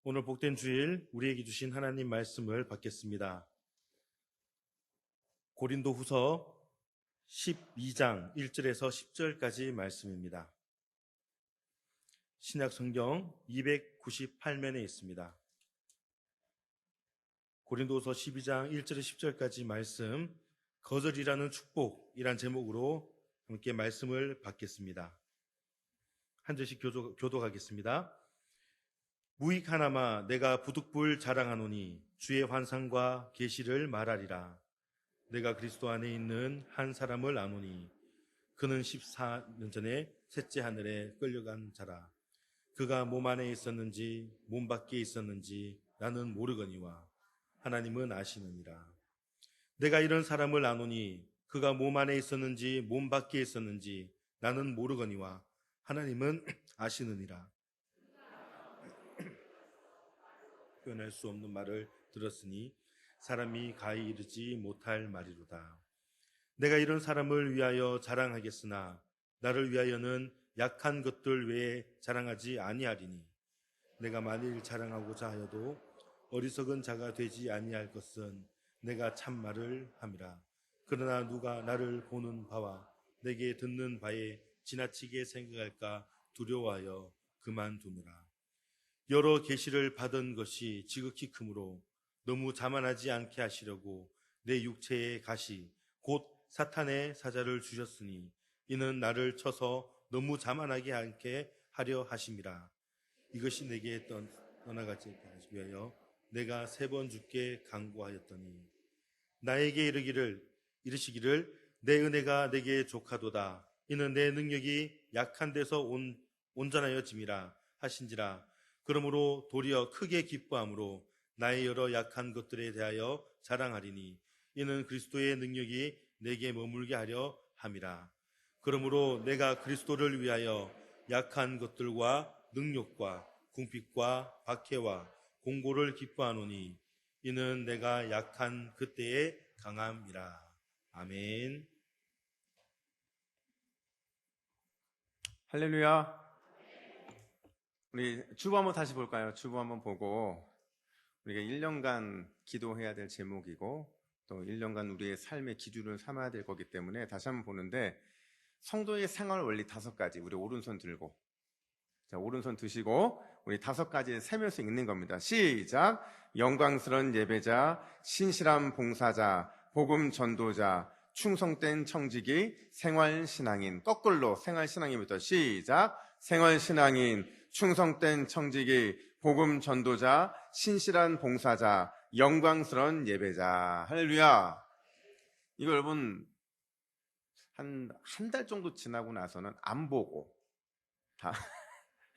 오늘 복된 주일 우리에게 주신 하나님 말씀을 받겠습니다. 고린도후서 12장 1절에서 10절까지 말씀입니다. 신약성경 298면에 있습니다. 고린도후서 12장 1절에서 10절까지 말씀, 거절이라는 축복이란 제목으로 함께 말씀을 받겠습니다. 한 절씩 교독하겠습니다. 무익 하나마 내가 부득불 자랑하노니 주의 환상과 계시를 말하리라. 내가 그리스도 안에 있는 한 사람을 아노니 그는 14년 전에 셋째 하늘에 끌려간 자라. 그가 몸 안에 있었는지 몸 밖에 있었는지 나는 모르거니와 하나님은 아시느니라. 내가 이런 사람을 아노니 그가 몸 안에 있었는지 몸 밖에 있었는지 나는 모르거니와 하나님은 아시느니라. 표현할 수 없는 말을 들었으니 사람이 가히 이르지 못할 말이로다. 내가 이런 사람을 위하여 자랑하겠으나 나를 위하여는 약한 것들 외에 자랑하지 아니하리니 내가 만일 자랑하고자 하여도 어리석은 자가 되지 아니할 것은 내가 참말을 함이라. 그러나 누가 나를 보는 바와 내게 듣는 바에 지나치게 생각할까 두려워하여 그만두느라. 여러 계시를 받은 것이 지극히 크므로 너무 자만하지 않게 하시려고 내 육체의 가시 곧 사탄의 사자를 주셨으니 이는 나를 쳐서 너무 자만하게 않게 하려 하심이라. 이것이 내게 떠나가지 위하여 내가 3번 주께 간구하였더니 나에게 이르시기를 내 은혜가 내게 족하도다. 이는 내 능력이 약한 데서 온전하여짐이라 하신지라. 그러므로 도리어 크게 기뻐함으로 나의 여러 약한 것들에 대하여 자랑하리니 이는 그리스도의 능력이 내게 머물게 하려 함이라. 그러므로 내가 그리스도를 위하여 약한 것들과 능력과 궁핍과 박해와 공고를 기뻐하노니 이는 내가 약한 그때의 강함이라. 아멘. 할렐루야. 우리 주보 한번 다시 볼까요? 주보 한번 보고 우리가 1년간 기도해야 될 제목이고 또 1년간 우리의 삶의 기준을 삼아야 될 거기 때문에 다시 한번 보는데, 성도의 생활 원리 5가지, 우리 오른손 들고, 자, 오른손 드시고 우리 5가지 세면서 읽는 겁니다. 시작. 영광스러운 예배자, 신실한 봉사자, 복음 전도자, 충성된 청지기, 생활신앙인. 거꾸로 생활신앙인부터 시작. 생활신앙인, 충성된 청지기, 복음 전도자, 신실한 봉사자, 영광스러운 예배자. 할렐루야. 이거 여러분 한 달 정도 지나고 나서는 안 보고 다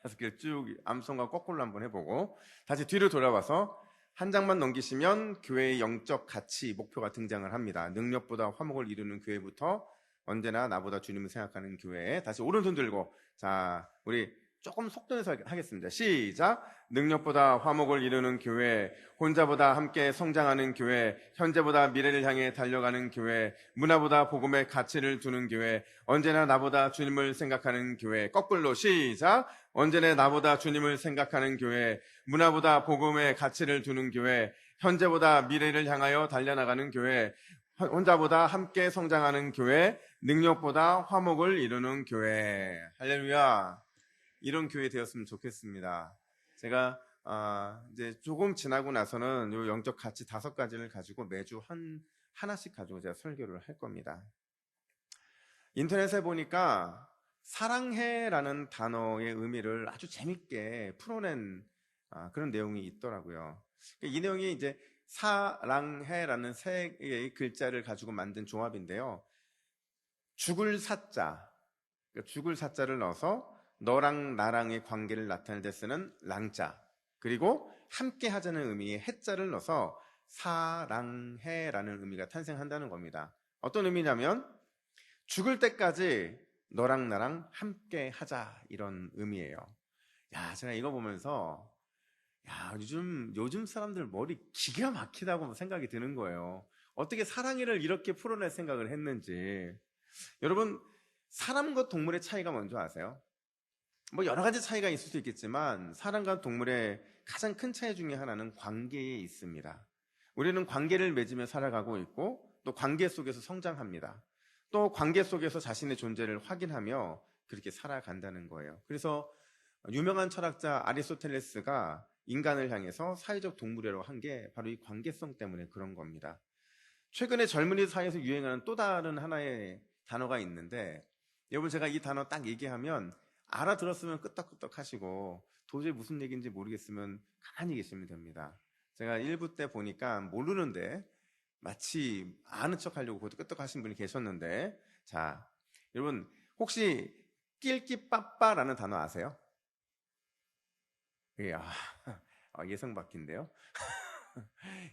5개를 쭉 암송과 거꾸로 한번 해보고 다시 뒤로 돌아와서 한 장만 넘기시면 교회의 영적 가치, 목표가 등장을 합니다. 능력보다 화목을 이루는 교회부터 언제나 나보다 주님을 생각하는 교회. 다시 오른손 들고, 자, 우리 조금 속도 내서 하겠습니다. 시작. 능력보다 화목을 이루는 교회, 혼자보다 함께 성장하는 교회, 현재보다 미래를 향해 달려가는 교회, 문화보다 복음의 가치를 두는 교회, 언제나 나보다 주님을 생각하는 교회. 거꾸로 시작. 언제나 나보다 주님을 생각하는 교회, 문화보다 복음의 가치를 두는 교회, 현재보다 미래를 향하여 달려나가는 교회, 혼자보다 함께 성장하는 교회, 능력보다 화목을 이루는 교회. 할렐루야. 이런 교회 되었으면 좋겠습니다. 제가 이제 조금 지나고 나서는 요 영적 가치 5가지를 가지고 매주 하나씩 가지고 제가 설교를 할 겁니다. 인터넷에 보니까 사랑해라는 단어의 의미를 아주 재밌게 풀어낸 그런 내용이 있더라고요. 이 내용이 이제 사랑해라는 3개의 글자를 가지고 만든 조합인데요. 죽을 사자, 그러니까 죽을 사자를 넣어서 너랑 나랑의 관계를 나타낼 때 쓰는 랑자, 그리고 함께 하자는 의미의 해자를 넣어서 사랑해라는 의미가 탄생한다는 겁니다. 어떤 의미냐면 죽을 때까지 너랑 나랑 함께 하자, 이런 의미예요. 야, 제가 이거 보면서 요즘 사람들 머리 기가 막히다고 생각이 드는 거예요. 어떻게 사랑해를 이렇게 풀어낼 생각을 했는지. 여러분, 사람과 동물의 차이가 뭔지 아세요? 뭐 여러 가지 차이가 있을 수 있겠지만 사람과 동물의 가장 큰 차이 중에 하나는 관계에 있습니다. 우리는 관계를 맺으며 살아가고 있고 또 관계 속에서 성장합니다. 또 관계 속에서 자신의 존재를 확인하며 그렇게 살아간다는 거예요. 그래서 유명한 철학자 아리스토텔레스가 인간을 향해서 사회적 동물이라고 한 게 바로 이 관계성 때문에 그런 겁니다. 최근에 젊은이 사이에서 유행하는 또 다른 하나의 단어가 있는데, 여러분 제가 이 단어 딱 얘기하면 알아들었으면 끄떡끄떡 하시고 도저히 무슨 얘기인지 모르겠으면 가만히 계시면 됩니다. 제가 1부 때 보니까 모르는데 마치 아는 척 하려고 그것도 끄떡 하신 분이 계셨는데, 자, 여러분 혹시 낄끼빠빠라는 단어 아세요? 예, 예상 밖인데요.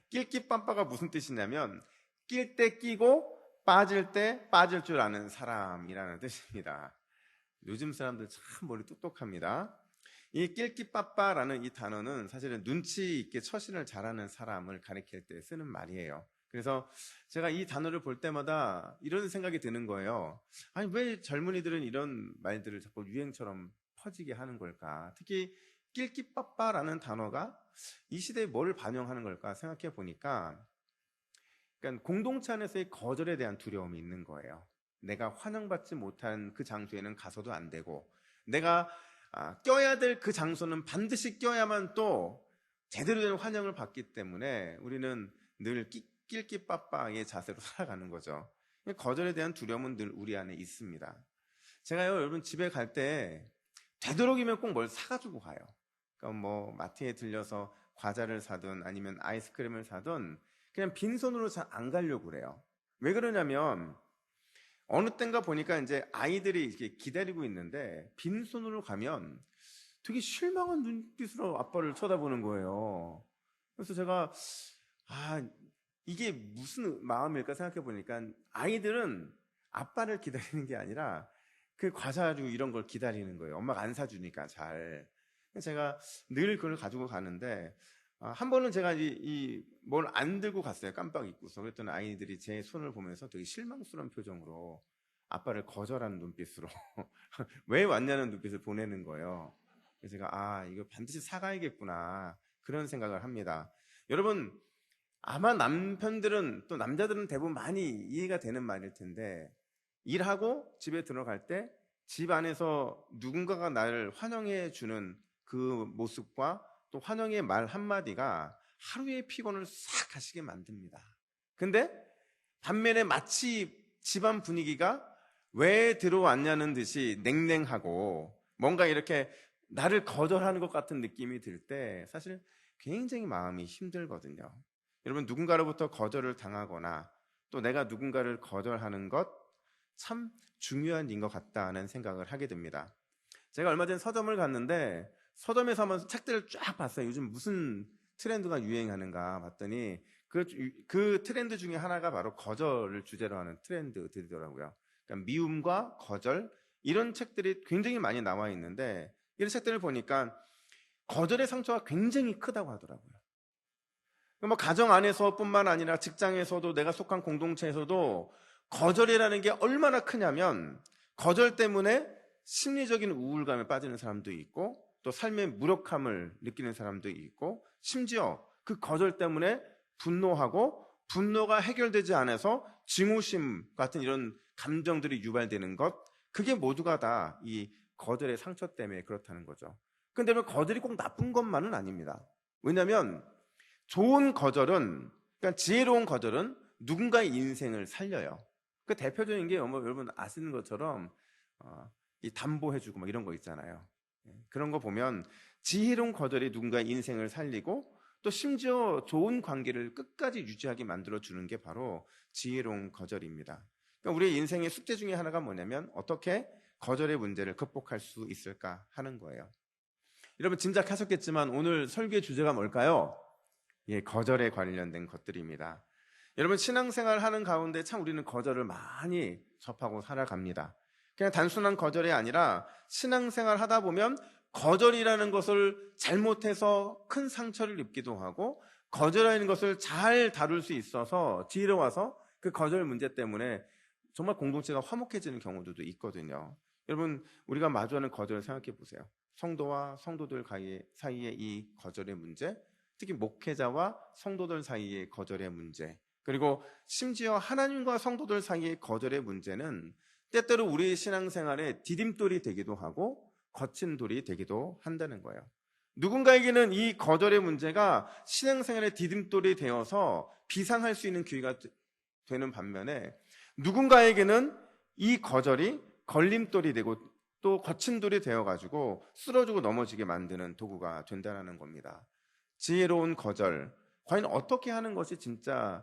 낄끼빠빠가 무슨 뜻이냐면 낄 때 끼고 빠질 때 빠질 줄 아는 사람이라는 뜻입니다. 요즘 사람들 참 머리 똑똑합니다. 이 낄끼빠빠라는 이 단어는 사실은 눈치 있게 처신을 잘하는 사람을 가리킬 때 쓰는 말이에요. 그래서 제가 이 단어를 볼 때마다 이런 생각이 드는 거예요. 아니, 왜 젊은이들은 이런 말들을 자꾸 유행처럼 퍼지게 하는 걸까? 특히 낄끼빠빠라는 단어가 이 시대에 뭘 반영하는 걸까 생각해 보니까, 그러니까 공동체 안에서의 거절에 대한 두려움이 있는 거예요. 내가 환영받지 못한 그 장소에는 가서도 안 되고, 내가 껴야 될 그 장소는 반드시 껴야만 또 제대로 된 환영을 받기 때문에 우리는 늘 낄끼빠빠의 자세로 살아가는 거죠. 거절에 대한 두려움은 늘 우리 안에 있습니다. 제가요, 여러분 집에 갈 때 되도록이면 꼭 뭘 사가지고 가요. 그러니까 뭐 마트에 들려서 과자를 사든 아니면 아이스크림을 사든 그냥 빈손으로 잘 안 가려고 그래요. 왜 그러냐면 어느 땐가 보니까 이제 아이들이 이렇게 기다리고 있는데 빈손으로 가면 되게 실망한 눈빛으로 아빠를 쳐다보는 거예요. 그래서 제가 이게 무슨 마음일까 생각해 보니까 아이들은 아빠를 기다리는 게 아니라 그 과자류 이런 걸 기다리는 거예요. 엄마가 안 사주니까 잘. 제가 늘 그걸 가지고 가는데 한 번은 제가 뭘 안 들고 갔어요. 깜빡 잊고서. 그랬더니 아이들이 제 손을 보면서 되게 실망스러운 표정으로 아빠를 거절하는 눈빛으로 왜 왔냐는 눈빛을 보내는 거예요. 그래서 제가 이거 반드시 사가야겠구나 그런 생각을 합니다. 여러분 아마 남편들은 또 남자들은 대부분 많이 이해가 되는 말일 텐데, 일하고 집에 들어갈 때 집 안에서 누군가가 나를 환영해 주는 그 모습과 또 환영의 말 한마디가 하루의 피곤을 싹 가시게 만듭니다. 근데 반면에 마치 집안 분위기가 왜 들어왔냐는 듯이 냉랭하고 뭔가 이렇게 나를 거절하는 것 같은 느낌이 들 때 사실 굉장히 마음이 힘들거든요. 여러분 누군가로부터 거절을 당하거나 또 내가 누군가를 거절하는 것 참 중요한 일인 것 같다는 생각을 하게 됩니다. 제가 얼마 전 서점을 갔는데 서점에서 한번 책들을 쫙 봤어요. 요즘 무슨 트렌드가 유행하는가 봤더니 그 트렌드 중에 하나가 바로 거절을 주제로 하는 트렌드들이더라고요. 그러니까 미움과 거절 이런 책들이 굉장히 많이 나와 있는데, 이런 책들을 보니까 거절의 상처가 굉장히 크다고 하더라고요. 뭐 가정 안에서뿐만 아니라 직장에서도 내가 속한 공동체에서도 거절이라는 게 얼마나 크냐면 거절 때문에 심리적인 우울감에 빠지는 사람도 있고 또 삶의 무력함을 느끼는 사람도 있고 심지어 그 거절 때문에 분노하고 분노가 해결되지 않아서 증오심 같은 이런 감정들이 유발되는 것, 그게 모두가 다 이 거절의 상처 때문에 그렇다는 거죠. 근데 거절이 꼭 나쁜 것만은 아닙니다. 왜냐하면 좋은 거절은, 그러니까 지혜로운 거절은 누군가의 인생을 살려요. 그 대표적인 게 여러분 아시는 것처럼 이 담보해주고 뭐 이런 거 있잖아요. 그런 거 보면 지혜로운 거절이 누군가의 인생을 살리고 또 심지어 좋은 관계를 끝까지 유지하게 만들어주는 게 바로 지혜로운 거절입니다. 그러니까 우리의 인생의 숙제 중에 하나가 뭐냐면 어떻게 거절의 문제를 극복할 수 있을까 하는 거예요. 여러분 짐작하셨겠지만 오늘 설교의 주제가 뭘까요? 거절에 관련된 것들입니다. 여러분 신앙생활 하는 가운데 참 우리는 거절을 많이 접하고 살아갑니다. 그냥 단순한 거절이 아니라 신앙생활 하다 보면 거절이라는 것을 잘못해서 큰 상처를 입기도 하고 거절하는 것을 잘 다룰 수 있어서 지혜로워서 그 거절 문제 때문에 정말 공동체가 화목해지는 경우들도 있거든요. 여러분 우리가 마주하는 거절을 생각해 보세요. 성도와 성도들 사이의 이 거절의 문제, 특히 목회자와 성도들 사이의 거절의 문제, 그리고 심지어 하나님과 성도들 사이의 거절의 문제는 때때로 우리 신앙생활의 디딤돌이 되기도 하고 거친 돌이 되기도 한다는 거예요. 누군가에게는 이 거절의 문제가 신앙생활의 디딤돌이 되어서 비상할 수 있는 기회가 되는 반면에, 누군가에게는 이 거절이 걸림돌이 되고 또 거친 돌이 되어가지고 쓰러지고 넘어지게 만드는 도구가 된다는 겁니다. 지혜로운 거절, 과연 어떻게 하는 것이 진짜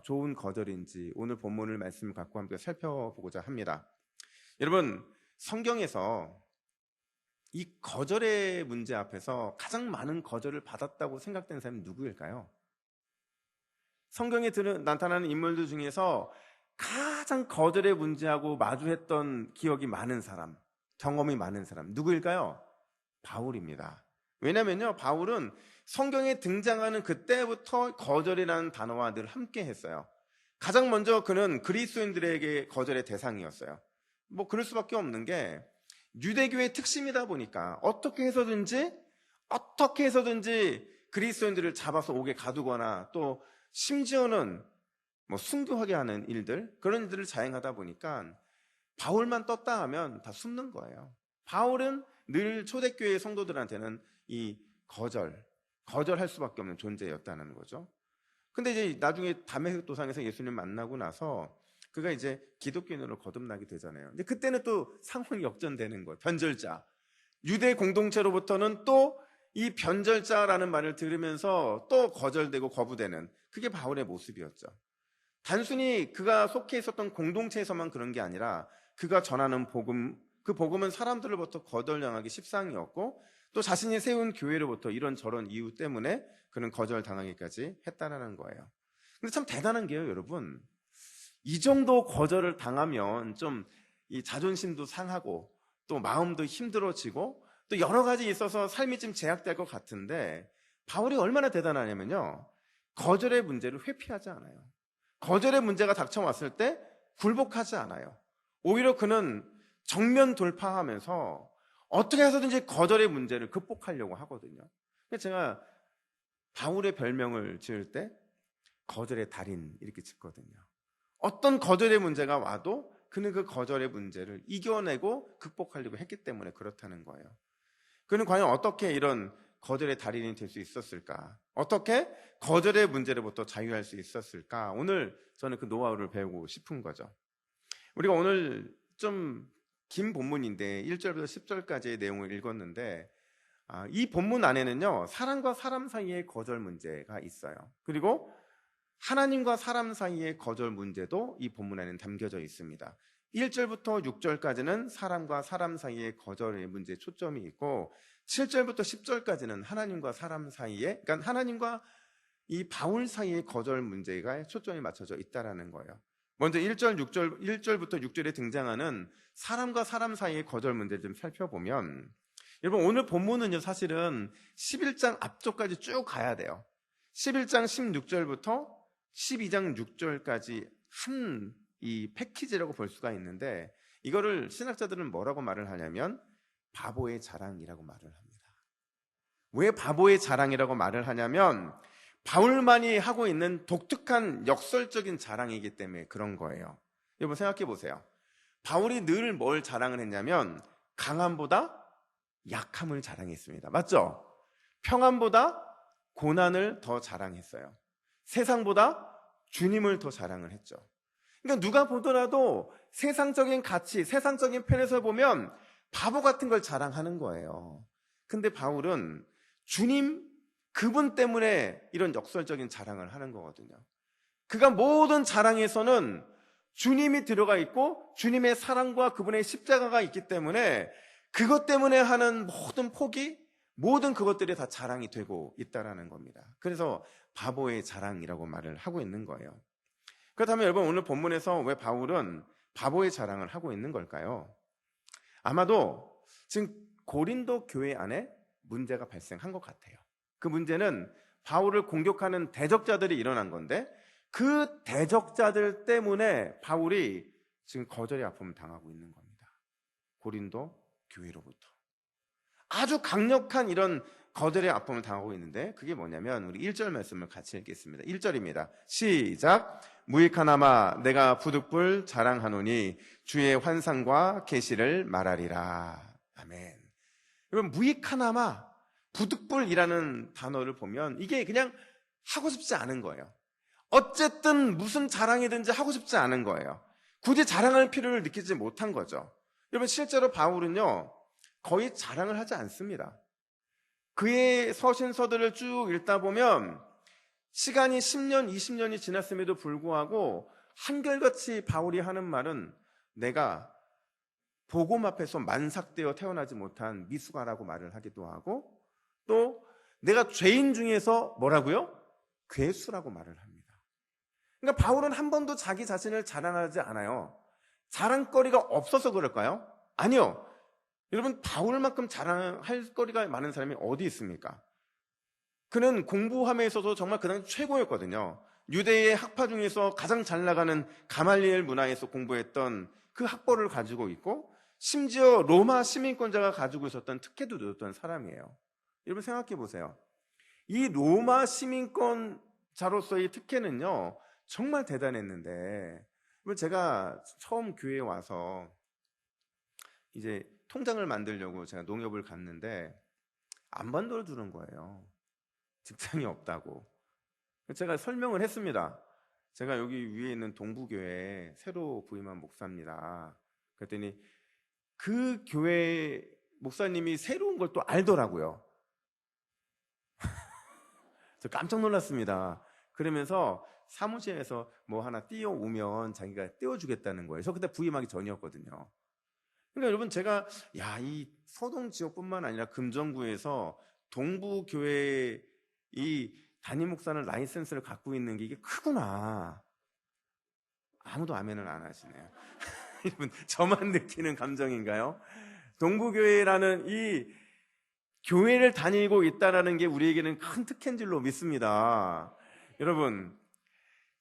좋은 거절인지 오늘 본문을 말씀을 갖고 함께 살펴보고자 합니다. 여러분, 성경에서 이 거절의 문제 앞에서 가장 많은 거절을 받았다고 생각되는 사람이 누구일까요? 성경에 나타나는 인물들 중에서 가장 거절의 문제하고 마주했던 기억이 많은 사람, 경험이 많은 사람 누구일까요? 바울입니다. 왜냐면요, 바울은 성경에 등장하는 그때부터 거절이라는 단어와 늘 함께 했어요. 가장 먼저 그는 그리스도인들에게 거절의 대상이었어요. 뭐 그럴 수밖에 없는 게 유대교의 특심이다 보니까 어떻게 해서든지 그리스도인들을 잡아서 옥에 가두거나 또 심지어는 뭐 순교하게 하는 일들, 그런 일들을 자행하다 보니까 바울만 떴다 하면 다 숨는 거예요. 바울은 늘 초대교회 성도들한테는 이 거절할 수밖에 없는 존재였다는 거죠. 근데 이제 나중에 다메섹 도상에서 예수님 만나고 나서 그가 이제 기독교인으로 거듭나게 되잖아요. 근데 그때는 또 상황이 역전되는 거예요. 변절자. 유대 공동체로부터는 또 이 변절자라는 말을 들으면서 또 거절되고 거부되는, 그게 바울의 모습이었죠. 단순히 그가 속해 있었던 공동체에서만 그런 게 아니라 그가 전하는 복음, 그 복음은 사람들로부터 거절당하기 십상이었고 또 자신이 세운 교회로부터 이런저런 이유 때문에 그는 거절당하기까지 했다는 거예요. 근데 참 대단한 게요, 여러분. 이 정도 거절을 당하면 좀 이 자존심도 상하고 또 마음도 힘들어지고 또 여러 가지 있어서 삶이 좀 제약될 것 같은데, 바울이 얼마나 대단하냐면요, 거절의 문제를 회피하지 않아요. 거절의 문제가 닥쳐왔을 때 굴복하지 않아요. 오히려 그는 정면 돌파하면서 어떻게 해서든지 거절의 문제를 극복하려고 하거든요. 제가 바울의 별명을 지을 때 거절의 달인 이렇게 짓거든요. 어떤 거절의 문제가 와도 그는 그 거절의 문제를 이겨내고 극복하려고 했기 때문에 그렇다는 거예요. 그는 과연 어떻게 이런 거절의 달인이 될 수 있었을까? 어떻게 거절의 문제로부터 자유할 수 있었을까? 오늘 저는 그 노하우를 배우고 싶은 거죠. 우리가 오늘 좀 긴 본문인데 1절부터 10절까지의 내용을 읽었는데, 이 본문 안에는요, 사람과 사람 사이의 거절 문제가 있어요. 그리고 하나님과 사람 사이의 거절 문제도 이 본문 안에는 담겨져 있습니다. 1절부터 6절까지는 사람과 사람 사이의 거절의 문제에 초점이 있고 7절부터 10절까지는 하나님과 사람 사이에, 그러니까 하나님과 이 바울 사이의 거절 문제가 초점이 맞춰져 있다라는 거예요. 먼저 1절부터 6절에 등장하는 사람과 사람 사이의 거절 문제를 좀 살펴보면, 여러분 오늘 본문은요 사실은 11장 앞쪽까지 쭉 가야 돼요. 11장 16절부터 12장 6절까지 한 이 패키지라고 볼 수가 있는데, 이거를 신학자들은 뭐라고 말을 하냐면 바보의 자랑이라고 말을 합니다. 왜 바보의 자랑이라고 말을 하냐면 바울만이 하고 있는 독특한 역설적인 자랑이기 때문에 그런 거예요. 여러분 생각해 보세요. 바울이 늘 뭘 자랑을 했냐면 강함보다 약함을 자랑했습니다. 맞죠? 평안보다 고난을 더 자랑했어요. 세상보다 주님을 더 자랑을 했죠. 그러니까 누가 보더라도 세상적인 가치, 세상적인 편에서 보면 바보 같은 걸 자랑하는 거예요. 근데 바울은 주님, 그분 때문에 이런 역설적인 자랑을 하는 거거든요. 그가 모든 자랑에서는 주님이 들어가 있고 주님의 사랑과 그분의 십자가가 있기 때문에 그것 때문에 하는 모든 포기, 모든 그것들이 다 자랑이 되고 있다라는 겁니다. 그래서 바보의 자랑이라고 말을 하고 있는 거예요. 그렇다면 여러분 오늘 본문에서 왜 바울은 바보의 자랑을 하고 있는 걸까요? 아마도 지금 고린도 교회 안에 문제가 발생한 것 같아요. 그 문제는 바울을 공격하는 대적자들이 일어난 건데, 그 대적자들 때문에 바울이 지금 거절의 아픔을 당하고 있는 겁니다. 고린도 교회로부터. 아주 강력한 이런 거절의 아픔을 당하고 있는데 그게 뭐냐면 우리 1절 말씀을 같이 읽겠습니다. 1절입니다. 시작. 무익하나마 내가 부득불 자랑하노니 주의 환상과 계시를 말하리라. 아멘. 여러분, 무익하나마 부득불이라는 단어를 보면 이게 그냥 하고 싶지 않은 거예요. 어쨌든 무슨 자랑이든지 하고 싶지 않은 거예요. 굳이 자랑할 필요를 느끼지 못한 거죠. 여러분, 실제로 바울은요 거의 자랑을 하지 않습니다. 그의 서신서들을 쭉 읽다 보면 시간이 10년, 20년이 지났음에도 불구하고 한결같이 바울이 하는 말은 내가 복음 앞에서 만삭되어 태어나지 못한 미숙아라고 말을 하기도 하고 또 내가 죄인 중에서 뭐라고요? 괴수라고 말을 합니다. 그러니까 바울은 한 번도 자기 자신을 자랑하지 않아요. 자랑거리가 없어서 그럴까요? 아니요. 여러분, 바울만큼 자랑할 거리가 많은 사람이 어디 있습니까? 그는 공부함에 있어서 정말 그 당시 최고였거든요. 유대의 학파 중에서 가장 잘 나가는 가말리엘 문화에서 공부했던 그 학벌을 가지고 있고 심지어 로마 시민권자가 가지고 있었던 특혜도 누렸던 사람이에요. 여러분 생각해 보세요. 이 로마 시민권자로서의 특혜는요 정말 대단했는데 제가 처음 교회에 와서 이제 통장을 만들려고 제가 농협을 갔는데 안 만들어주는 거예요. 직장이 없다고. 제가 설명을 했습니다. 제가 여기 위에 있는 동부교회 새로 부임한 목사입니다. 그랬더니 그 교회 목사님이 새로운 걸 또 알더라고요. 저 깜짝 놀랐습니다. 그러면서 사무실에서 뭐 하나 띄워오면 자기가 띄워주겠다는 거예요. 저 그때 부임하기 전이었거든요. 그러니까 여러분 제가 이 서동 지역뿐만 아니라 금정구에서 동부교회 이 담임 목사는 라이센스를 갖고 있는 게 이게 크구나. 아무도 아멘을 안 하시네요. 여러분 저만 느끼는 감정인가요? 동부교회라는 이 교회를 다니고 있다는 게 우리에게는 큰 특혜인 줄로 믿습니다. 여러분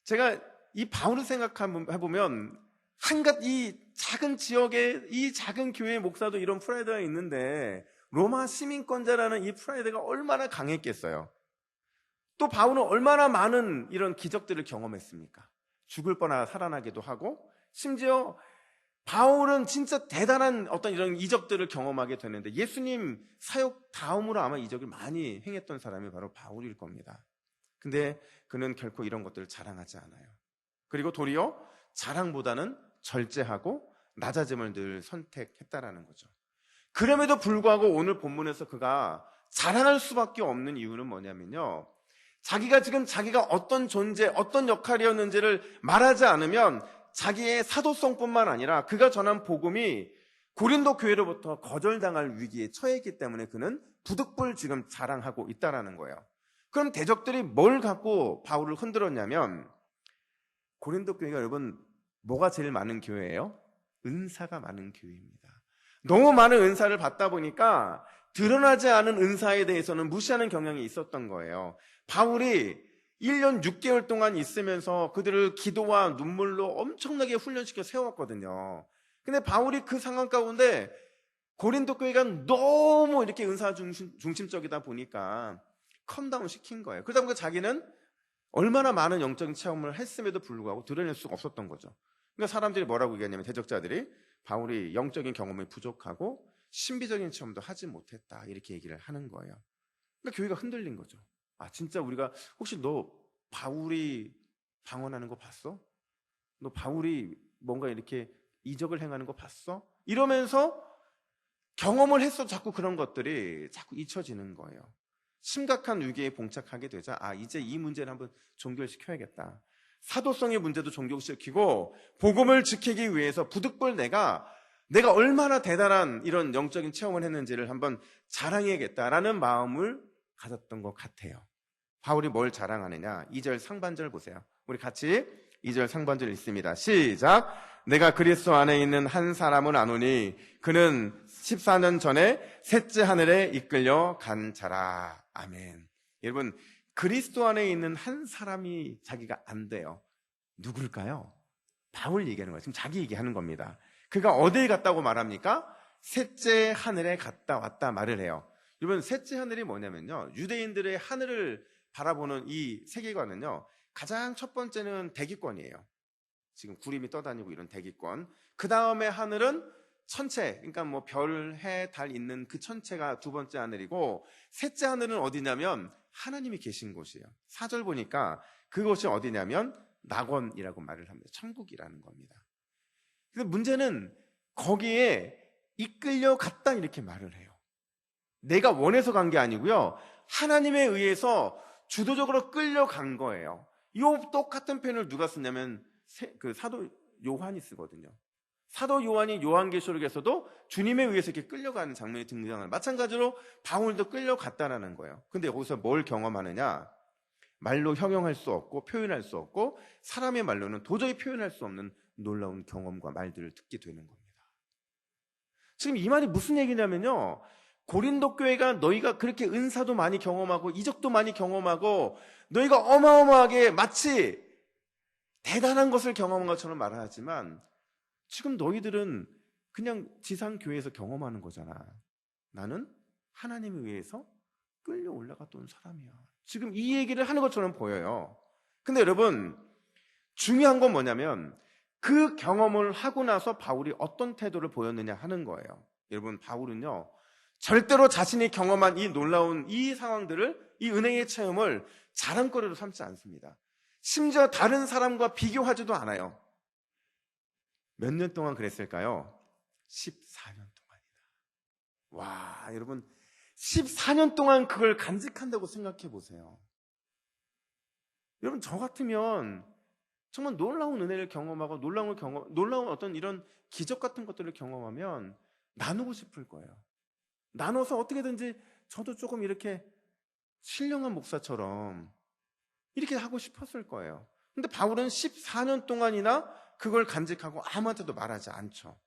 제가 이 바울을 생각해보면 한갓 이 작은 지역에 이 작은 교회 목사도 이런 프라이드가 있는데 로마 시민권자라는 이 프라이드가 얼마나 강했겠어요. 또 바울은 얼마나 많은 이런 기적들을 경험했습니까? 죽을 뻔하다 살아나기도 하고 심지어 바울은 진짜 대단한 어떤 이런 이적들을 경험하게 되는데 예수님 사역 다음으로 아마 이적을 많이 행했던 사람이 바로 바울일 겁니다. 근데 그는 결코 이런 것들을 자랑하지 않아요. 그리고 도리어 자랑보다는 절제하고 낮아짐을 늘 선택했다라는 거죠. 그럼에도 불구하고 오늘 본문에서 그가 자랑할 수밖에 없는 이유는 뭐냐면요, 자기가 지금 자기가 어떤 존재, 어떤 역할이었는지를 말하지 않으면 자기의 사도성뿐만 아니라 그가 전한 복음이 고린도 교회로부터 거절당할 위기에 처했기 때문에 그는 부득불 지금 자랑하고 있다라는 거예요. 그럼 대적들이 뭘 갖고 바울을 흔들었냐면, 고린도 교회가 여러분 뭐가 제일 많은 교회예요? 은사가 많은 교회입니다. 너무 많은 은사를 받다 보니까 드러나지 않은 은사에 대해서는 무시하는 경향이 있었던 거예요. 바울이 1년 6개월 동안 있으면서 그들을 기도와 눈물로 엄청나게 훈련시켜 세웠거든요. 근데 바울이 그 상황 가운데 고린도 교회가 너무 이렇게 은사 중심적이다 보니까 컴다운 시킨 거예요. 그러다 보니까 자기는 얼마나 많은 영적인 체험을 했음에도 불구하고 드러낼 수가 없었던 거죠. 그러니까 사람들이 뭐라고 얘기하냐면, 대적자들이 바울이 영적인 경험이 부족하고 신비적인 체험도 하지 못했다, 이렇게 얘기를 하는 거예요. 그러니까 교회가 흔들린 거죠. 진짜 우리가, 혹시 너 바울이 방언하는 거 봤어? 너 바울이 뭔가 이렇게 이적을 행하는 거 봤어? 이러면서 경험을 했어. 자꾸 그런 것들이 자꾸 잊혀지는 거예요. 심각한 위기에 봉착하게 되자 이제 이 문제를 한번 종결시켜야겠다. 사도성의 문제도 종결시키고 복음을 지키기 위해서 부득불 내가 얼마나 대단한 이런 영적인 체험을 했는지를 한번 자랑해야겠다라는 마음을 가졌던 것 같아요. 바울이 뭘 자랑하느냐? 2절 상반절 보세요. 우리 같이 2절 상반절 읽습니다. 시작. 내가 그리스도 안에 있는 한 사람은 아노니 그는 14년 전에 셋째 하늘에 이끌려 간 자라. 아멘. 여러분, 그리스도 안에 있는 한 사람이 자기가 안 돼요. 누굴까요? 바울 얘기하는 거예요. 지금 자기 얘기하는 겁니다. 그가 어디에 갔다고 말합니까? 셋째 하늘에 갔다 왔다 말을 해요. 여러분, 셋째 하늘이 뭐냐면요, 유대인들의 하늘을 바라보는 이 세계관은요, 가장 첫 번째는 대기권이에요. 지금 구름이 떠다니고 이런 대기권. 그 다음에 하늘은 천체, 그러니까 뭐 별, 해, 달 있는 그 천체가 두 번째 하늘이고, 셋째 하늘은 어디냐면 하나님이 계신 곳이에요. 4절 보니까 그곳이 어디냐면 낙원이라고 말을 합니다. 천국이라는 겁니다. 근데 문제는 거기에 이끌려 갔다 이렇게 말을 해요. 내가 원해서 간 게 아니고요, 하나님에 의해서 주도적으로 끌려간 거예요. 이 똑같은 표현을 누가 쓰냐면 그 사도 요한이 쓰거든요. 사도 요한이 요한계시록에서도 주님에 의해서 이렇게 끌려가는 장면이 등장하는, 마찬가지로 바울도 끌려갔다라는 거예요. 근데 여기서 뭘 경험하느냐? 말로 형용할 수 없고 표현할 수 없고 사람의 말로는 도저히 표현할 수 없는 놀라운 경험과 말들을 듣게 되는 겁니다. 지금 이 말이 무슨 얘기냐면요, 고린도 교회가 너희가 그렇게 은사도 많이 경험하고 이적도 많이 경험하고 너희가 어마어마하게 마치 대단한 것을 경험한 것처럼 말하지만 지금 너희들은 그냥 지상교회에서 경험하는 거잖아. 나는 하나님에 의해서 끌려 올라갔던 사람이야. 지금 이 얘기를 하는 것처럼 보여요. 근데 여러분, 중요한 건 뭐냐면 그 경험을 하고 나서 바울이 어떤 태도를 보였느냐 하는 거예요. 여러분, 바울은요, 절대로 자신이 경험한 이 놀라운 이 상황들을, 이 은혜의 체험을 자랑거리로 삼지 않습니다. 심지어 다른 사람과 비교하지도 않아요. 몇 년 동안 그랬을까요? 14년 동안이다. 와, 여러분, 14년 동안 그걸 간직한다고 생각해 보세요. 여러분, 저 같으면 정말 놀라운 은혜를 경험하고 놀라운 어떤 이런 기적 같은 것들을 경험하면 나누고 싶을 거예요. 나눠서 어떻게든지 저도 조금 이렇게 신령한 목사처럼 이렇게 하고 싶었을 거예요. 근데 바울은 14년 동안이나 그걸 간직하고 아무한테도 말하지 않죠.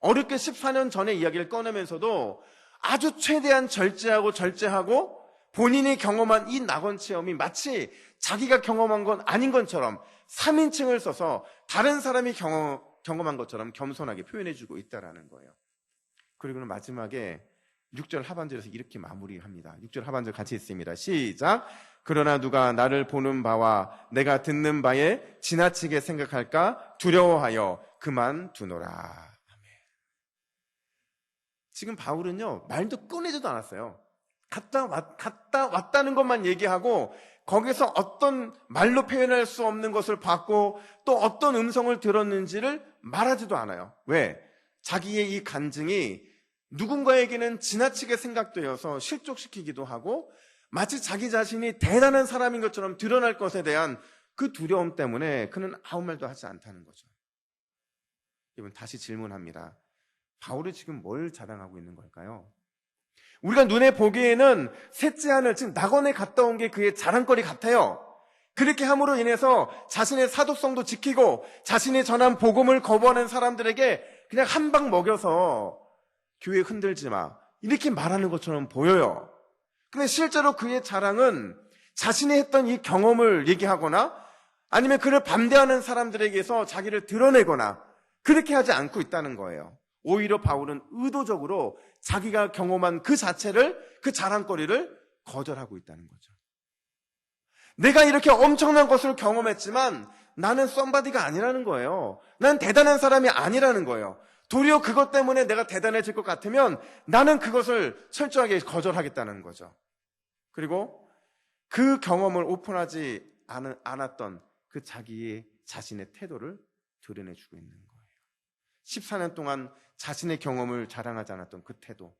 어렵게 14년 전의 이야기를 꺼내면서도 아주 최대한 절제하고 본인이 경험한 이 낙원 체험이 마치 자기가 경험한 건 아닌 것처럼 3인칭을 써서 다른 사람이 경험한 것처럼 겸손하게 표현해주고 있다는 거예요. 그리고는 마지막에 6절 하반절에서 이렇게 마무리합니다. 6절 하반절 같이 읽습니다. 시작. 그러나 누가 나를 보는 바와 내가 듣는 바에 지나치게 생각할까 두려워하여 그만두노라. 아멘. 지금 바울은요, 말도 꺼내지도 않았어요. 갔다 왔다는 것만 얘기하고 거기서 어떤 말로 표현할 수 없는 것을 봤고 또 어떤 음성을 들었는지를 말하지도 않아요. 왜? 자기의 이 간증이 누군가에게는 지나치게 생각되어서 실족시키기도 하고 마치 자기 자신이 대단한 사람인 것처럼 드러날 것에 대한 그 두려움 때문에 그는 아무 말도 하지 않다는 거죠. 여러분, 다시 질문합니다. 바울이 지금 뭘 자랑하고 있는 걸까요? 우리가 눈에 보기에는 셋째 하늘, 지금 낙원에 갔다 온 게 그의 자랑거리 같아요. 그렇게 함으로 인해서 자신의 사도성도 지키고 자신이 전한 복음을 거부하는 사람들에게 그냥 한 방 먹여서 교회 흔들지 마, 이렇게 말하는 것처럼 보여요. 근데 실제로 그의 자랑은 자신이 했던 이 경험을 얘기하거나 아니면 그를 반대하는 사람들에게서 자기를 드러내거나 그렇게 하지 않고 있다는 거예요. 오히려 바울은 의도적으로 자기가 경험한 그 자체를, 그 자랑거리를 거절하고 있다는 거죠. 내가 이렇게 엄청난 것을 경험했지만 나는 썸바디가 아니라는 거예요. 난 대단한 사람이 아니라는 거예요. 도리어 그것 때문에 내가 대단해질 것 같으면 나는 그것을 철저하게 거절하겠다는 거죠. 그리고 그 경험을 오픈하지 않았던 그 자신의 태도를 드러내주고 있는 거예요. 14년 동안 자신의 경험을 자랑하지 않았던 그 태도,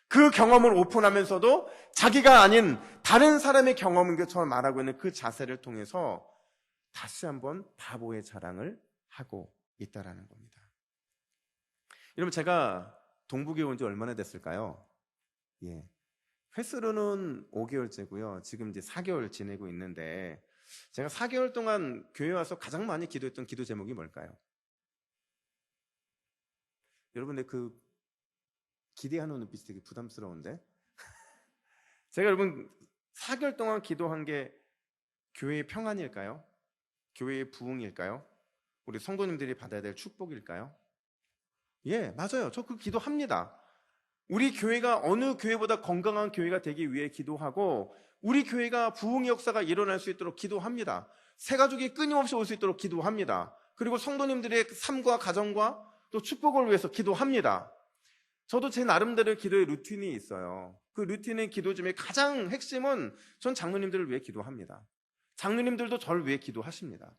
그 경험을 오픈하면서도 자기가 아닌 다른 사람의 경험인 것처럼 말하고 있는 그 자세를 통해서 다시 한번 바보의 자랑을 하고 있다는 겁니다. 여러분, 제가 동부교회 온 지 얼마나 됐을까요? 횟수로는 5개월째고요. 지금 이제 4개월 지내고 있는데 제가 4개월 동안 교회 와서 가장 많이 기도했던 기도 제목이 뭘까요? 여러분의 그 기대하는 눈빛이 되게 부담스러운데 제가 여러분 4개월 동안 기도한 게 교회의 평안일까요? 교회의 부흥일까요? 우리 성도님들이 받아야 될 축복일까요? 예, 맞아요. 저 그 기도합니다. 우리 교회가 어느 교회보다 건강한 교회가 되기 위해 기도하고, 우리 교회가 부흥의 역사가 일어날 수 있도록 기도합니다. 새가족이 끊임없이 올 수 있도록 기도합니다. 그리고 성도님들의 삶과 가정과 또 축복을 위해서 기도합니다. 저도 제 나름대로의 기도의 루틴이 있어요. 그 루틴의 기도 중에 가장 핵심은 전 장로님들을 위해 기도합니다. 장로님들도 저를 위해 기도하십니다.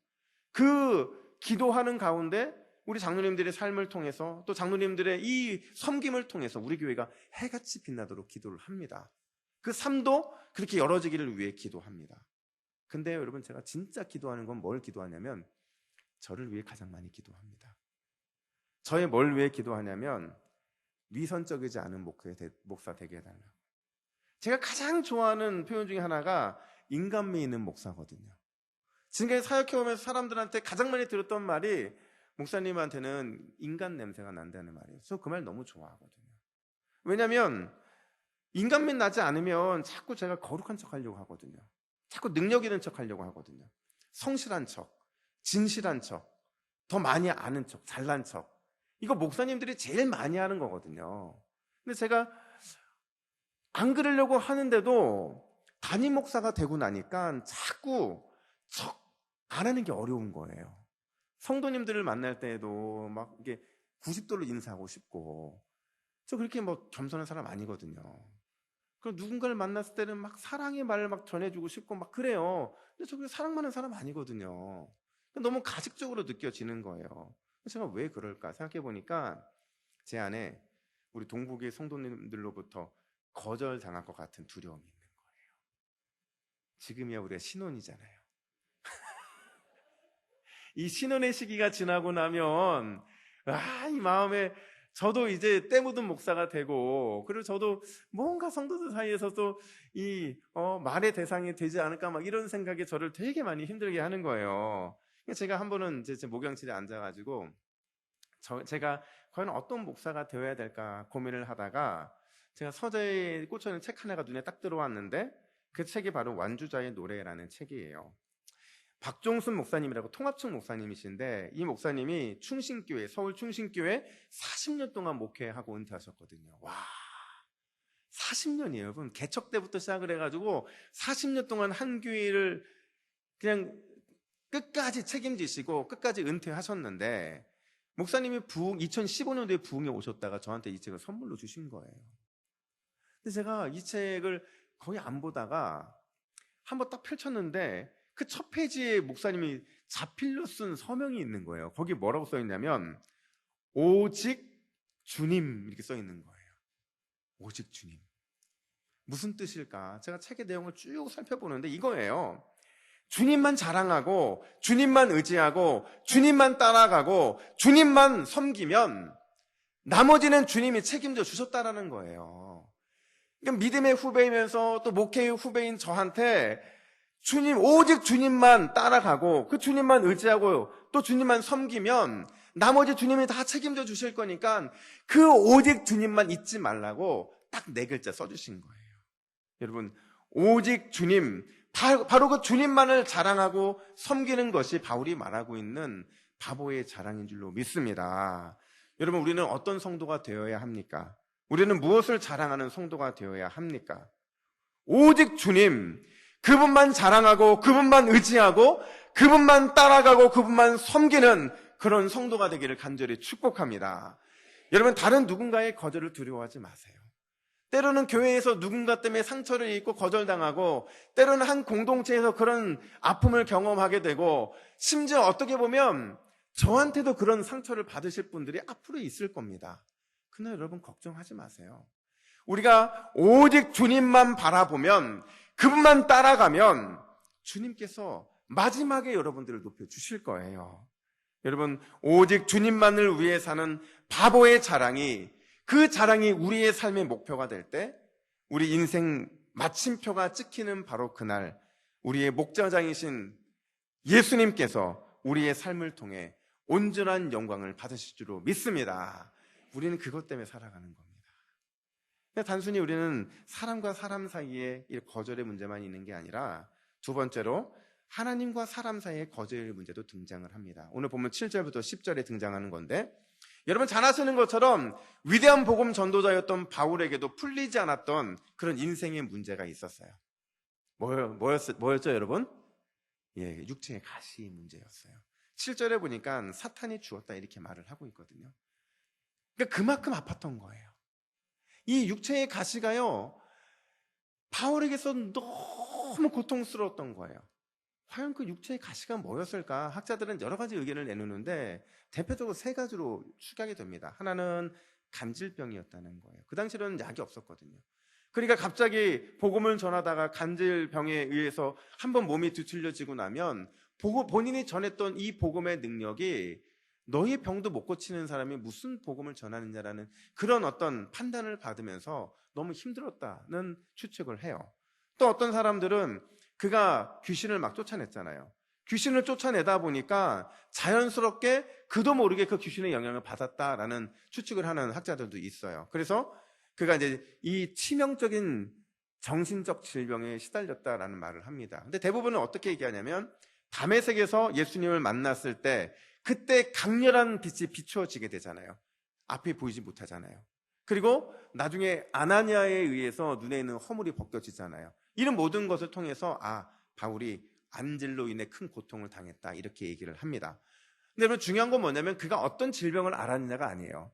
그 기도하는 가운데 우리 장로님들의 삶을 통해서, 또 장로님들의 이 섬김을 통해서 우리 교회가 해같이 빛나도록 기도를 합니다. 그 삶도 그렇게 열어지기를 위해 기도합니다. 근데 여러분, 제가 진짜 기도하는 건 뭘 기도하냐면 저를 위해 가장 많이 기도합니다. 저의 뭘 위해 기도하냐면 위선적이지 않은 목사 되게 해달라고. 제가 가장 좋아하는 표현 중에 하나가 인간미 있는 목사거든요. 지금까지 사역해오면서 사람들한테 가장 많이 들었던 말이 목사님한테는 인간 냄새가 난다는 말이에요. 저 그 말 너무 좋아하거든요. 왜냐하면 인간미 나지 않으면 자꾸 제가 거룩한 척 하려고 하거든요. 자꾸 능력 있는 척 하려고 하거든요. 성실한 척, 진실한 척, 더 많이 아는 척, 잘난 척. 이거 목사님들이 제일 많이 하는 거거든요. 근데 제가 안 그러려고 하는데도 담임 목사가 되고 나니까 자꾸 척 안 하는 게 어려운 거예요. 성도님들을 만날 때에도 막 이게 90도로 인사하고 싶고, 저 그렇게 뭐 겸손한 사람 아니거든요. 그럼 누군가를 만났을 때는 막 사랑의 말을 막 전해주고 싶고 막 그래요. 근데 저 그렇게 사랑 많은 사람 아니거든요. 너무 가식적으로 느껴지는 거예요. 제가 왜 그럴까 생각해 보니까 제 안에 우리 동북의 성도님들로부터 거절당할 것 같은 두려움이 있는 거예요. 지금이야 우리가 신혼이잖아요. 이 신혼의 시기가 지나고 나면 이 마음에 저도 이제 때 묻은 목사가 되고, 그리고 저도 뭔가 성도들 사이에서도 이 말의 대상이 되지 않을까 막 이런 생각이 저를 되게 많이 힘들게 하는 거예요. 제가 한 번은 제 목양실에 앉아가지고 제가 과연 어떤 목사가 되어야 될까 고민을 하다가 제가 서재에 꽂혀있는 책 하나가 눈에 딱 들어왔는데, 그 책이 바로 완주자의 노래라는 책이에요. 박종순 목사님이라고 통합청 목사님이신데, 이 목사님이 충신교회, 서울 충신교회 40년 동안 목회하고 은퇴하셨거든요. 와, 40년이에요. 여러분, 개척 때부터 시작을 해가지고 40년 동안 한 교회를 그냥 끝까지 책임지시고 끝까지 은퇴하셨는데, 목사님이 2015년도에 부흥에 오셨다가 저한테 이 책을 선물로 주신 거예요. 근데 제가 이 책을 거의 안 보다가 한번 딱 펼쳤는데, 그 첫 페이지에 목사님이 자필로 쓴 서명이 있는 거예요. 거기 뭐라고 써 있냐면 오직 주님 이렇게 써 있는 거예요. 오직 주님. 무슨 뜻일까? 제가 책의 내용을 쭉 살펴보는데 이거예요. 주님만 자랑하고 주님만 의지하고 주님만 따라가고 주님만 섬기면 나머지는 주님이 책임져 주셨다라는 거예요. 그러니까 믿음의 후배이면서 또 목회의 후배인 저한테 주님, 오직 주님만 따라가고 그 주님만 의지하고 또 주님만 섬기면 나머지 주님이 다 책임져 주실 거니까 그 오직 주님만 잊지 말라고 딱 4글자 써주신 거예요. 여러분, 오직 주님, 바로 그 주님만을 자랑하고 섬기는 것이 바울이 말하고 있는 바보의 자랑인 줄로 믿습니다. 여러분, 우리는 어떤 성도가 되어야 합니까? 우리는 무엇을 자랑하는 성도가 되어야 합니까? 오직 주님, 그분만 자랑하고 그분만 의지하고 그분만 따라가고 그분만 섬기는 그런 성도가 되기를 간절히 축복합니다. 여러분, 다른 누군가의 거절을 두려워하지 마세요. 때로는 교회에서 누군가 때문에 상처를 입고 거절당하고, 때로는 한 공동체에서 그런 아픔을 경험하게 되고, 심지어 어떻게 보면 저한테도 그런 상처를 받으실 분들이 앞으로 있을 겁니다. 그러나 여러분, 걱정하지 마세요. 우리가 오직 주님만 바라보면, 그분만 따라가면 주님께서 마지막에 여러분들을 높여주실 거예요. 여러분, 오직 주님만을 위해 사는 바보의 자랑이, 그 자랑이 우리의 삶의 목표가 될 때 우리 인생 마침표가 찍히는 바로 그날 우리의 목자장이신 예수님께서 우리의 삶을 통해 온전한 영광을 받으실 줄로 믿습니다. 우리는 그것 때문에 살아가는 겁니다. 단순히 우리는 사람과 사람 사이에 거절의 문제만 있는 게 아니라 두 번째로 하나님과 사람 사이의 거절의 문제도 등장을 합니다. 오늘 보면 7절부터 10절에 등장하는 건데, 여러분 잘 아시는 것처럼 위대한 복음 전도자였던 바울에게도 풀리지 않았던 그런 인생의 문제가 있었어요. 뭐였죠, 여러분? 예, 육체의 가시 문제였어요. 7절에 보니까 사탄이 주었다 이렇게 말을 하고 있거든요. 그러니까 그만큼 아팠던 거예요. 이 육체의 가시가요, 바울에게서 너무 고통스러웠던 거예요. 과연 그 육체의 가시가 뭐였을까? 학자들은 여러 가지 의견을 내놓는데 대표적으로 세 가지로 추격이 됩니다. 하나는 간질병이었다는 거예요. 그 당시에는 약이 없었거든요. 그러니까 갑자기 복음을 전하다가 간질병에 의해서 한번 몸이 뒤틀려지고 나면 본인이 전했던 이 복음의 능력이 너희 병도 못 고치는 사람이 무슨 복음을 전하느냐라는 그런 어떤 판단을 받으면서 너무 힘들었다는 추측을 해요. 또 어떤 사람들은 그가 귀신을 막 쫓아냈잖아요. 귀신을 쫓아내다 보니까 자연스럽게 그도 모르게 그 귀신의 영향을 받았다라는 추측을 하는 학자들도 있어요. 그래서 그가 이제 이 치명적인 정신적 질병에 시달렸다라는 말을 합니다. 근데 대부분은 어떻게 얘기하냐면 다메섹에서 예수님을 만났을 때 그때 강렬한 빛이 비추어지게 되잖아요. 앞이 보이지 못하잖아요. 그리고 나중에 아나니아에 의해서 눈에 있는 허물이 벗겨지잖아요. 이런 모든 것을 통해서 바울이 안질로 인해 큰 고통을 당했다 이렇게 얘기를 합니다. 근데 여러분 중요한 건 뭐냐면 그가 어떤 질병을 앓았느냐가 아니에요.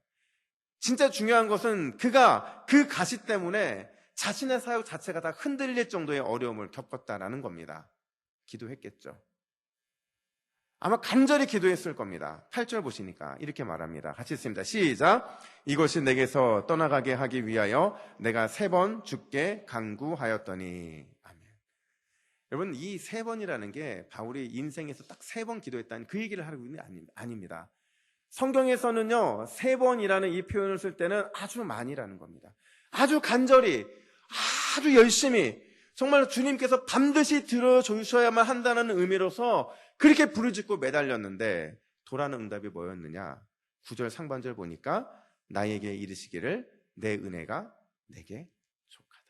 진짜 중요한 것은 그가 그 가시 때문에 자신의 사역 자체가 다 흔들릴 정도의 어려움을 겪었다라는 겁니다. 기도했겠죠. 아마 간절히 기도했을 겁니다. 8절 보시니까 이렇게 말합니다. 같이 읽습니다. 시작. 이것이 내게서 떠나가게 하기 위하여 내가 3번 주께 간구하였더니. 아멘. 여러분 이 3번이라는 게 바울이 인생에서 딱 3번 기도했다는 그 얘기를 하고 있는 게 아닙니다. 성경에서는요 3번이라는 이 표현을 쓸 때는 아주 많이라는 겁니다. 아주 간절히 아주 열심히 정말 주님께서 반드시 들어주셔야만 한다는 의미로서 그렇게 부르짖고 매달렸는데 돌아오는 응답이 뭐였느냐? 9절 상반절 보니까 나에게 이르시기를 내 은혜가 내게 족하다.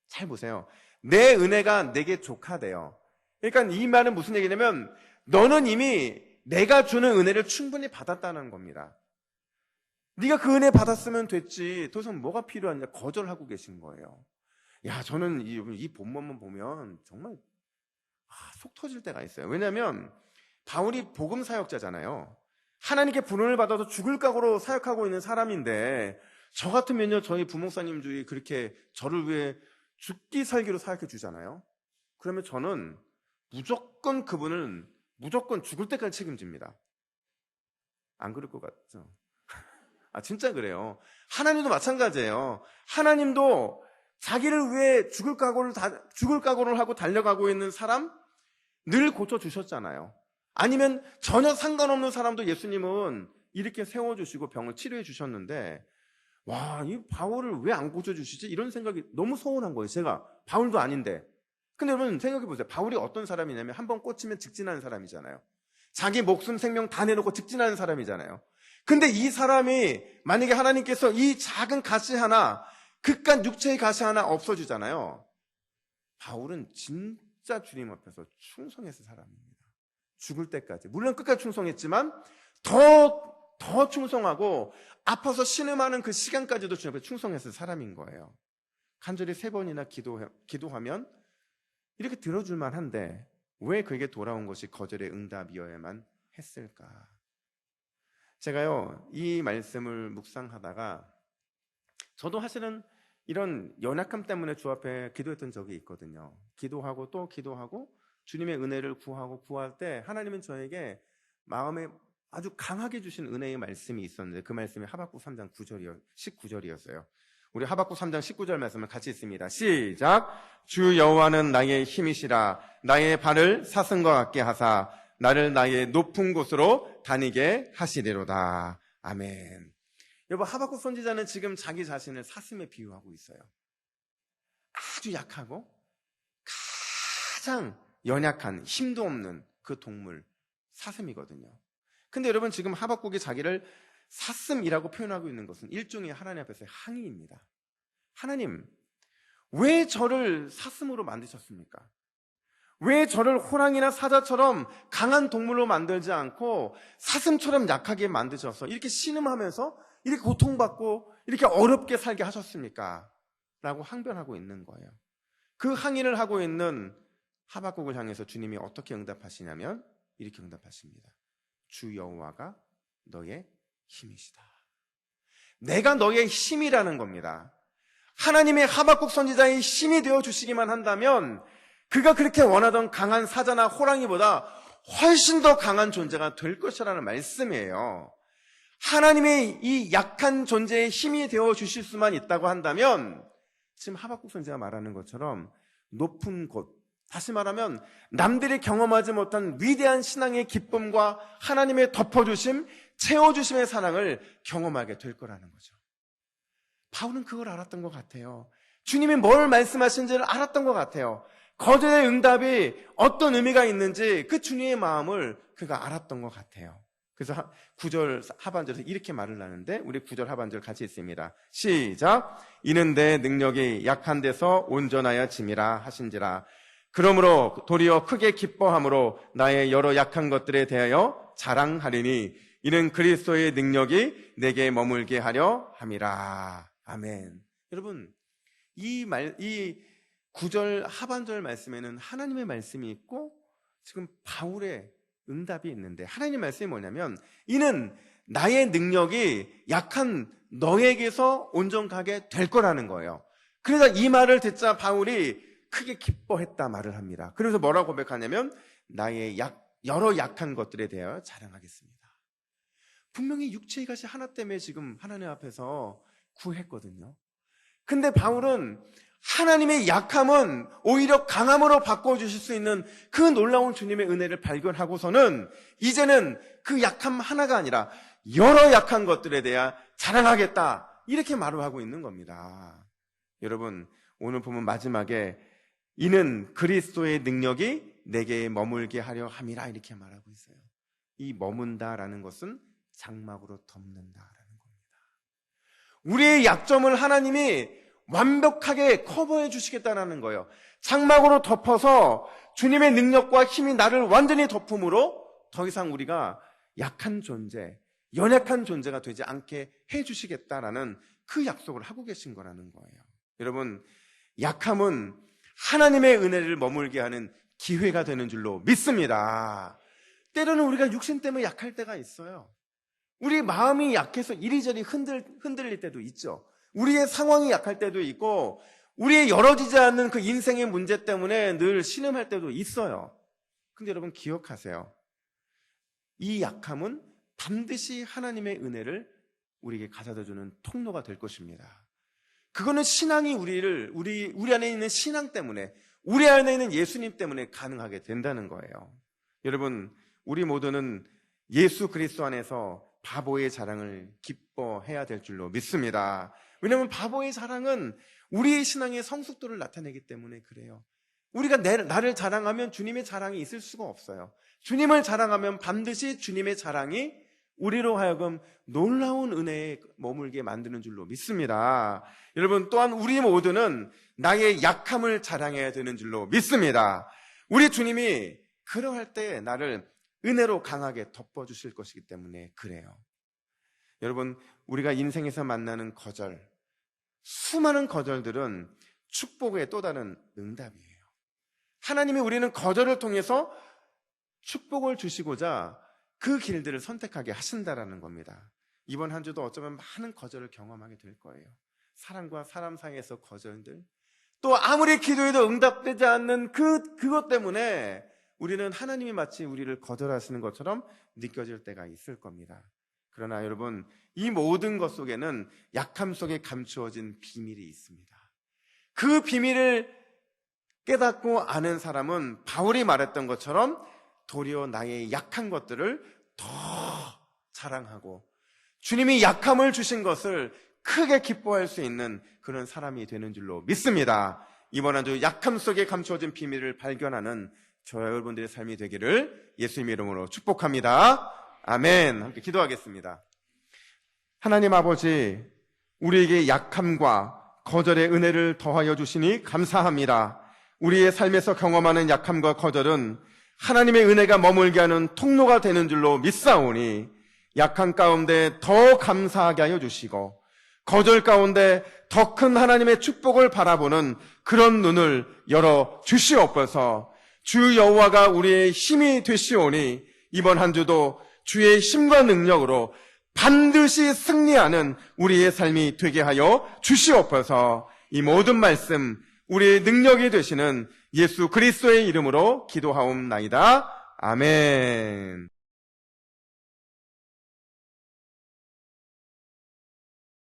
잘 보세요. 내 은혜가 내게 족하대요. 그러니까 이 말은 무슨 얘기냐면 너는 이미 내가 주는 은혜를 충분히 받았다는 겁니다. 네가 그 은혜 받았으면 됐지 더 이상 뭐가 필요하냐 거절하고 계신 거예요. 야, 저는 이 본문만 보면 정말 속 터질 때가 있어요. 왜냐하면 바울이 복음 사역자잖아요. 하나님께 부름을 받아서 죽을 각오로 사역하고 있는 사람인데 저 같으면요 저희 부목사님 주위 그렇게 저를 위해 죽기 살기로 사역해 주잖아요. 그러면 저는 무조건 그분을 무조건 죽을 때까지 책임집니다. 안 그럴 것 같죠? 진짜 그래요. 하나님도 마찬가지예요. 하나님도 자기를 위해 죽을 각오를 하고 달려가고 있는 사람 늘 고쳐주셨잖아요. 아니면 전혀 상관없는 사람도 예수님은 이렇게 세워주시고 병을 치료해 주셨는데 이 바울을 왜 안 고쳐주시지? 이런 생각이 너무 서운한 거예요. 제가 바울도 아닌데. 근데 여러분 생각해 보세요. 바울이 어떤 사람이냐면 한번 꽂히면 직진하는 사람이잖아요. 자기 목숨 생명 다 내놓고 직진하는 사람이잖아요. 근데 이 사람이 만약에 하나님께서 이 작은 가시 하나 그깟 육체의 가시 하나 없어지잖아요. 바울은 진짜 주님 앞에서 충성했을 사람입니다. 죽을 때까지. 물론 끝까지 충성했지만 더 충성하고 아파서 신음하는 그 시간까지도 주님 앞에 충성했을 사람인 거예요. 간절히 3번이나 기도하면 이렇게 들어줄만 한데 왜 그에게 돌아온 것이 거절의 응답이어야만 했을까? 제가요 이 말씀을 묵상하다가 저도 사실은 이런 연약함 때문에 주 앞에 기도했던 적이 있거든요. 기도하고 또 기도하고 주님의 은혜를 구할 때 하나님은 저에게 마음에 아주 강하게 주신 은혜의 말씀이 있었는데 그 말씀이 하박국 3장 19절이었어요. 우리 하박국 3장 19절 말씀을 같이 읽습니다. 시작. 주 여호와는 나의 힘이시라. 나의 발을 사슴과 같게 하사 나를 나의 높은 곳으로 다니게 하시리로다. 아멘. 여러분 하박국 선지자는 지금 자기 자신을 사슴에 비유하고 있어요. 아주 약하고 가장 연약한 힘도 없는 그 동물 사슴이거든요. 근데 여러분 지금 하박국이 자기를 사슴이라고 표현하고 있는 것은 일종의 하나님 앞에서의 항의입니다. 하나님, 왜 저를 사슴으로 만드셨습니까? 왜 저를 호랑이나 사자처럼 강한 동물로 만들지 않고 사슴처럼 약하게 만드셔서 이렇게 신음하면서 이렇게 고통받고 이렇게 어렵게 살게 하셨습니까? 라고 항변하고 있는 거예요. 그 항의를 하고 있는 하박국을 향해서 주님이 어떻게 응답하시냐면 이렇게 응답하십니다. 주 여호와가 너의 힘이시다. 내가 너의 힘이라는 겁니다. 하나님의 하박국 선지자의 힘이 되어주시기만 한다면 그가 그렇게 원하던 강한 사자나 호랑이보다 훨씬 더 강한 존재가 될 것이라는 말씀이에요. 하나님의 이 약한 존재의 힘이 되어주실 수만 있다고 한다면 지금 하박국 선지자가 말하는 것처럼 높은 곳, 다시 말하면 남들이 경험하지 못한 위대한 신앙의 기쁨과 하나님의 덮어주심, 채워주심의 사랑을 경험하게 될 거라는 거죠. 바울은 그걸 알았던 것 같아요. 주님이 뭘 말씀하신지를 알았던 것 같아요. 거절의 응답이 어떤 의미가 있는지 그 주님의 마음을 그가 알았던 것 같아요. 그래서 9절 하반절에서 이렇게 말을 하는데 우리 9절 하반절 같이 있습니다. 시작. 이는 내 능력이 약한 데서 온전하여 짐이라 하신지라. 그러므로 도리어 크게 기뻐함으로 나의 여러 약한 것들에 대하여 자랑하리니 이는 그리스도의 능력이 내게 머물게 하려 함이라. 아멘. 여러분, 이 9절 하반절 말씀에는 하나님의 말씀이 있고 지금 바울의 응답이 있는데 하나님의 말씀이 뭐냐면 이는 나의 능력이 약한 너에게서 온전하게 될 거라는 거예요. 그래서 이 말을 듣자 바울이 크게 기뻐했다 말을 합니다. 그래서 뭐라고 고백하냐면 나의 여러 약한 것들에 대하여 자랑하겠습니다. 분명히 육체의 것이 하나 때문에 지금 하나님 앞에서 구했거든요. 근데 바울은 하나님의 약함은 오히려 강함으로 바꿔주실 수 있는 그 놀라운 주님의 은혜를 발견하고서는 이제는 그 약함 하나가 아니라 여러 약한 것들에 대해 자랑하겠다 이렇게 말을 하고 있는 겁니다. 여러분, 오늘 보면 마지막에 이는 그리스도의 능력이 내게 머물게 하려 함이라 이렇게 말하고 있어요. 이 머문다라는 것은 장막으로 덮는다라는 겁니다. 우리의 약점을 하나님이 완벽하게 커버해 주시겠다는 거예요. 장막으로 덮어서 주님의 능력과 힘이 나를 완전히 덮음으로 더 이상 우리가 약한 존재, 연약한 존재가 되지 않게 해 주시겠다라는 그 약속을 하고 계신 거라는 거예요. 여러분, 약함은 하나님의 은혜를 머물게 하는 기회가 되는 줄로 믿습니다. 때로는 우리가 육신 때문에 약할 때가 있어요. 우리 마음이 약해서 이리저리 흔들릴 때도 있죠. 우리의 상황이 약할 때도 있고 우리의 열어지지 않는 그 인생의 문제 때문에 늘 신음할 때도 있어요. 근데 여러분 기억하세요. 이 약함은 반드시 하나님의 은혜를 우리에게 가져다주는 통로가 될 것입니다. 그거는 신앙이 우리 안에 있는 신앙 때문에 우리 안에 있는 예수님 때문에 가능하게 된다는 거예요. 여러분, 우리 모두는 예수 그리스도 안에서 바보의 자랑을 기뻐해야 될 줄로 믿습니다. 왜냐하면 바보의 자랑은 우리의 신앙의 성숙도를 나타내기 때문에 그래요. 우리가 나를 자랑하면 주님의 자랑이 있을 수가 없어요. 주님을 자랑하면 반드시 주님의 자랑이 우리로 하여금 놀라운 은혜에 머물게 만드는 줄로 믿습니다. 여러분, 또한 우리 모두는 나의 약함을 자랑해야 되는 줄로 믿습니다. 우리 주님이 그러할 때 나를 은혜로 강하게 덮어주실 것이기 때문에 그래요. 여러분, 우리가 인생에서 만나는 거절, 수많은 거절들은 축복의 또 다른 응답이에요. 하나님이 우리는 거절을 통해서 축복을 주시고자 그 길들을 선택하게 하신다라는 겁니다. 이번 한 주도 어쩌면 많은 거절을 경험하게 될 거예요. 사람과 사람 사이에서 거절들, 또 아무리 기도해도 응답되지 않는 그것 때문에 우리는 하나님이 마치 우리를 거절하시는 것처럼 느껴질 때가 있을 겁니다. 그러나 여러분, 이 모든 것 속에는 약함 속에 감추어진 비밀이 있습니다. 그 비밀을 깨닫고 아는 사람은 바울이 말했던 것처럼 도리어 나의 약한 것들을 더 자랑하고 주님이 약함을 주신 것을 크게 기뻐할 수 있는 그런 사람이 되는 줄로 믿습니다. 이번 한 주 약함 속에 감추어진 비밀을 발견하는 저와 여러분들의 삶이 되기를 예수님의 이름으로 축복합니다. 아멘. 함께 기도하겠습니다. 하나님 아버지, 우리에게 약함과 거절의 은혜를 더하여 주시니 감사합니다. 우리의 삶에서 경험하는 약함과 거절은 하나님의 은혜가 머물게 하는 통로가 되는 줄로 믿사오니 약한 가운데 더 감사하게 하여 주시고 거절 가운데 더 큰 하나님의 축복을 바라보는 그런 눈을 열어 주시옵소서. 주 여호와가 우리의 힘이 되시오니 이번 한 주도 주의 힘과 능력으로 반드시 승리하는 우리의 삶이 되게 하여 주시옵소서. 이 모든 말씀 우리의 능력이 되시는 예수 그리스도의 이름으로 기도하옵나이다. 아멘.